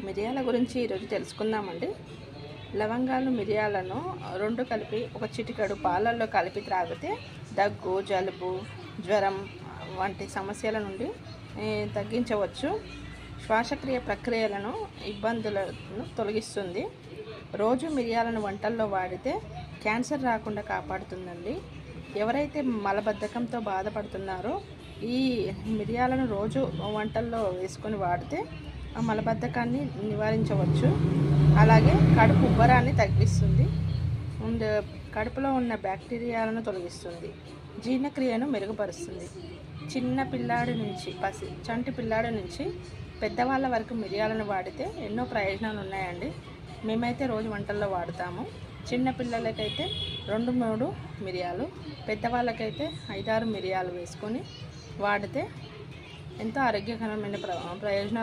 మిరియాల గురించి ఈరోజు తెలుసుకుందామండి. లవంగాలు, మిరియాలను రెండు కలిపి ఒక చిటికెడు పాలల్లో కలిపి త్రాగితే దగ్గు, జలుబు, జ్వరం వంటి సమస్యల నుండి తగ్గించవచ్చు. శ్వాసక్రియ ప్రక్రియలను ఇబ్బందులను తొలగిస్తుంది. రోజు మిరియాలను వంటల్లో వాడితే క్యాన్సర్ రాకుండా కాపాడుతుందండి. ఎవరైతే మలబద్ధకంతో బాధపడుతున్నారో ఈ మిరియాలను రోజు వంటల్లో వేసుకొని వాడితే ఆ మలబద్ధకాన్ని నివారించవచ్చు. అలాగే కడుపు ఉబ్బరాన్ని తగ్గిస్తుంది అండ్ కడుపులో ఉన్న బ్యాక్టీరియాలను తొలగిస్తుంది. జీర్ణక్రియను మెరుగుపరుస్తుంది. చిన్న పిల్లాడి నుంచి చంటి పిల్లాడి నుంచి పెద్దవాళ్ళ వరకు మిరియాలను వాడితే ఎన్నో ప్రయోజనాలు ఉన్నాయండి. మేమైతే రోజు వంటల్లో వాడుతాము. చిన్న పిల్లలకైతే 2-3 మిరియాలు, పెద్దవాళ్ళకైతే 5-6 మిరియాలు వేసుకొని వాడితే ఎంతో ఆరోగ్యకరమైన ప్రయోజనాలు